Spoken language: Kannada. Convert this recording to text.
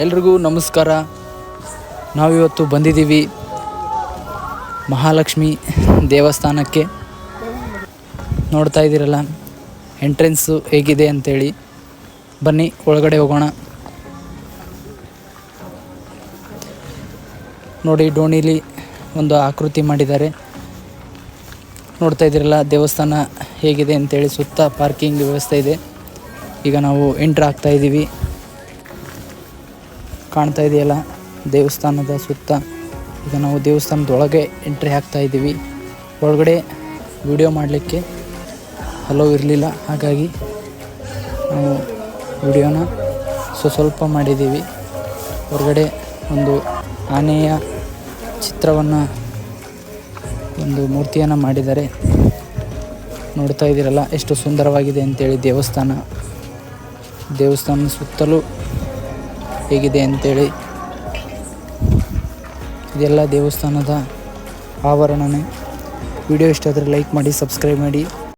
ಎಲ್ರಿಗೂ ನಮಸ್ಕಾರ. ನಾವಿವತ್ತು ಬಂದಿದ್ದೀವಿ ಮಹಾಲಕ್ಷ್ಮಿ ದೇವಸ್ಥಾನಕ್ಕೆ. ನೋಡ್ತಾ ಇದ್ದೀರಲ್ಲ ಎಂಟ್ರೆನ್ಸು ಹೇಗಿದೆ ಅಂತೇಳಿ. ಬನ್ನಿ ಒಳಗಡೆ ಹೋಗೋಣ. ನೋಡಿ, ಡೋಣಿಲಿ ಒಂದು ಆಕೃತಿ ಮಾಡಿದ್ದಾರೆ. ನೋಡ್ತಾ ಇದ್ದೀರಲ್ಲ ದೇವಸ್ಥಾನ ಹೇಗಿದೆ ಅಂತೇಳಿ. ಸುತ್ತ ಪಾರ್ಕಿಂಗ್ ವ್ಯವಸ್ಥೆ ಇದೆ. ಈಗ ನಾವು ಎಂಟ್ರ್ ಆಗ್ತಾ ಇದ್ದೀವಿ. ಕಾಣ್ತಾ ಇದೆಯಲ್ಲ ದೇವಸ್ಥಾನದ ಸುತ್ತ. ಈಗ ನಾವು ದೇವಸ್ಥಾನದೊಳಗೆ ಎಂಟ್ರಿ ಆಗ್ತಾ ಇದ್ದೀವಿ. ಒಳಗಡೆ ವಿಡಿಯೋ ಮಾಡಲಿಕ್ಕೆ ಅಲೋ ಇರಲಿಲ್ಲ, ಹಾಗಾಗಿ ನಾವು ವಿಡಿಯೋನ ಸ್ವಲ್ಪ ಮಾಡಿದ್ದೀವಿ. ಹೊರಗಡೆ ಒಂದು ಆನೆಯ ಚಿತ್ರವನ್ನು, ಒಂದು ಮೂರ್ತಿಯನ್ನು ಮಾಡಿದ್ದಾರೆ. ನೋಡ್ತಾ ಇದ್ದೀರಲ್ಲ ಎಷ್ಟು ಸುಂದರವಾಗಿದೆ ಅಂತೇಳಿ ದೇವಸ್ಥಾನ ಸುತ್ತಲೂ ಹೇಗಿದೆ ಅಂತೇಳಿ. ಇದೆಲ್ಲ ದೇವಸ್ಥಾನದ ಆವರಣನೇ. ವಿಡಿಯೋ ಇಷ್ಟ ಆದರೆ ಲೈಕ್ ಮಾಡಿ, ಸಬ್ಸ್ಕ್ರೈಬ್ ಮಾಡಿ.